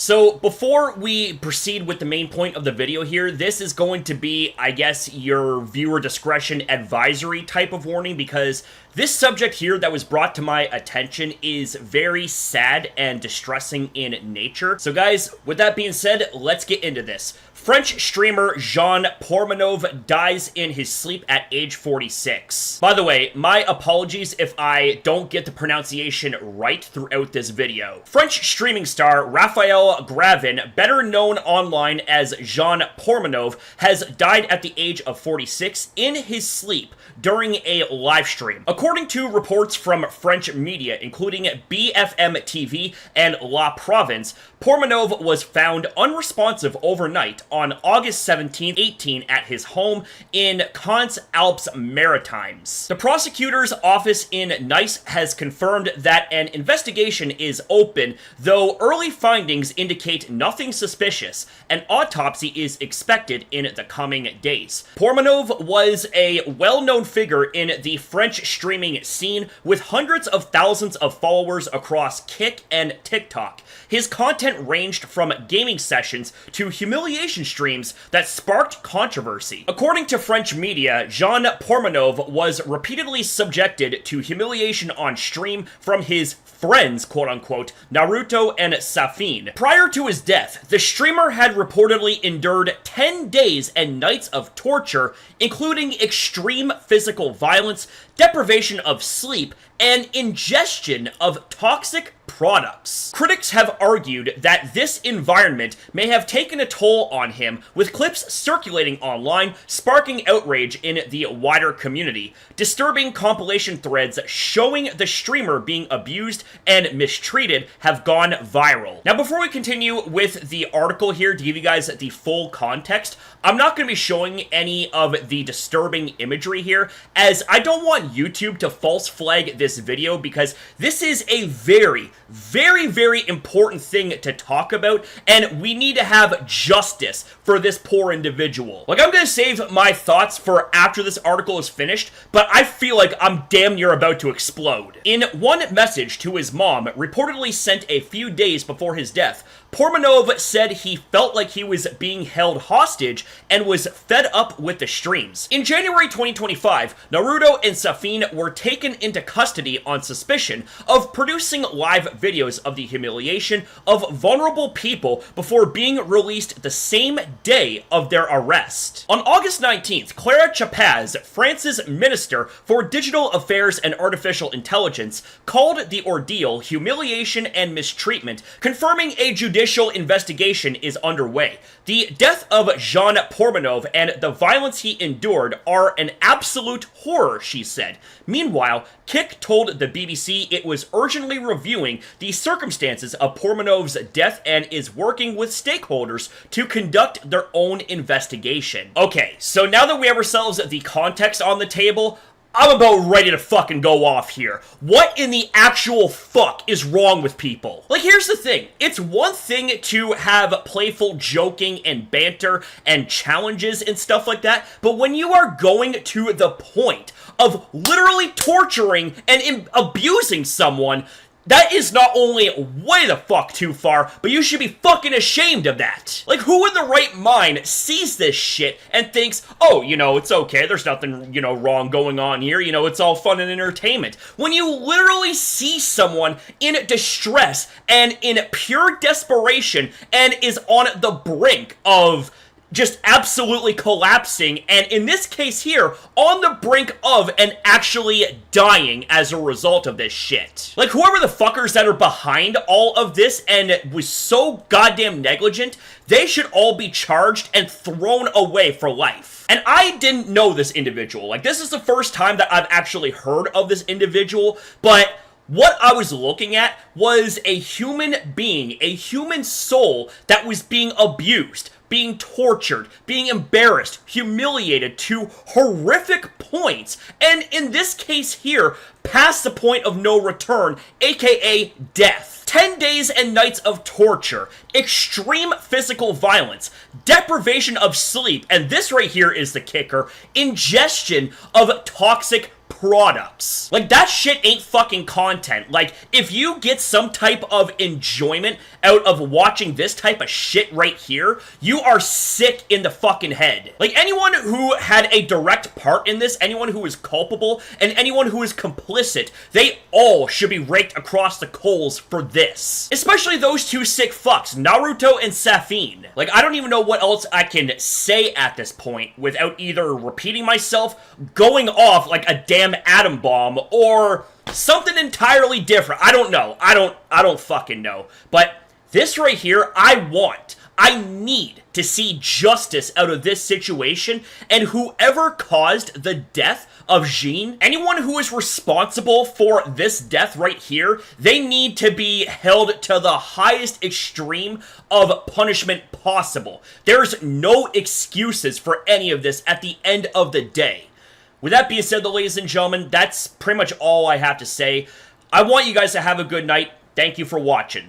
So before we proceed with the main point of the video here, this is going to be, I guess, your viewer discretion advisory type of warning, because this subject here that was brought to my attention is very sad and distressing in nature. So guys, with that being said, let's get into this. French streamer Jean Pormanove dies in his sleep at age 46. By the way, my apologies if I don't get the pronunciation right throughout this video. French streaming star Raphael Gravin, better known online as Jean Pormanove, has died at the age of 46 in his sleep during a live stream. According to reports from French media, including BFM TV and La Province, Pormanove was found unresponsive overnight on August 17, 18 at his home in Cons Alpes Maritimes. The prosecutor's office in Nice has confirmed that an investigation is open, though early findings indicate nothing suspicious. An autopsy is expected in the coming days. Pormanove was a well-known figure in the French streaming scene with hundreds of thousands of followers across Kick and TikTok. His content ranged from gaming sessions to humiliation streams that sparked controversy. According to French media, Jean Pormanove was repeatedly subjected to humiliation on stream from his friends, quote-unquote, Naruto and Safin. Prior to his death, the streamer had reportedly endured 10 days and nights of torture, including extreme physical violence, deprivation of sleep, and ingestion of toxic products. Critics have argued that this environment may have taken a toll on him, with clips circulating online sparking outrage in the wider community. Disturbing compilation threads showing the streamer being abused and mistreated have gone viral. Now, before we continue with the article here, to give you guys the full context, I'm not going to be showing any of the disturbing imagery here, as I don't want YouTube to false flag this video, because this is a very important thing to talk about, and we need to have justice for this poor individual. Like, I'm going to save my thoughts for after this article is finished, but I feel like I'm damn near about to explode. In one message to his mom, reportedly sent a few days before his death, Pormanove said he felt like he was being held hostage and was fed up with the streams. In January 2025, Naruto and Safin were taken into custody on suspicion of producing live videos of the humiliation of vulnerable people before being released the same day of their arrest. On August 19th, Clara Chapaz, France's Minister for Digital Affairs and Artificial Intelligence, called the ordeal humiliation and mistreatment, confirming a judicial investigation is underway. The death of Jean Pormanove and the violence he endured are an absolute horror, she said. Meanwhile, Kick told the BBC it was urgently reviewing the circumstances of Pormanove's death and is working with stakeholders to conduct their own investigation. Okay, so now that we have ourselves the context on the table, I'm about ready to fucking go off here. What in the actual fuck is wrong with people? Like, here's the thing. It's one thing to have playful joking and banter and challenges and stuff like that, but when you are going to the point of literally torturing and abusing someone, that is not only way the fuck too far, but you should be fucking ashamed of that. Like, who in the right mind sees this shit and thinks, oh, you know, it's okay, there's nothing, you know, wrong going on here, you know, it's all fun and entertainment. When you literally see someone in distress and in pure desperation and is on the brink of just absolutely collapsing, and in this case here, on the brink of and actually dying as a result of this shit. Like, whoever the fuckers that are behind all of this and was so goddamn negligent, they should all be charged and thrown away for life. And I didn't know this individual. Like, this is the first time that I've actually heard of this individual, but what I was looking at was a human being, a human soul that was being abused, being tortured, being embarrassed, humiliated to horrific points, and in this case here, past the point of no return, aka death. 10 days and nights of torture, extreme physical violence, deprivation of sleep, and this right here is the kicker, ingestion of toxic products. Like, that shit ain't fucking content. Like, if you get some type of enjoyment out of watching this type of shit right here, you are sick in the fucking head. Like, anyone who had a direct part in this, anyone who is culpable, and anyone who is complicit, they all should be raked across the coals for this. Especially those two sick fucks, Naruto and Safine. Like, I don't even know what else I can say at this point without either repeating myself, going off like a damn atom bomb, or something entirely different. I don't know. I don't fucking know. But this right here, I need to see justice out of this situation, and whoever caused the death of Jean, anyone who is responsible for this death right here, they need to be held to the highest extreme of punishment possible. There's no excuses for any of this at the end of the day. With that being said, though, ladies and gentlemen, that's pretty much all I have to say. I want you guys to have a good night. Thank you for watching.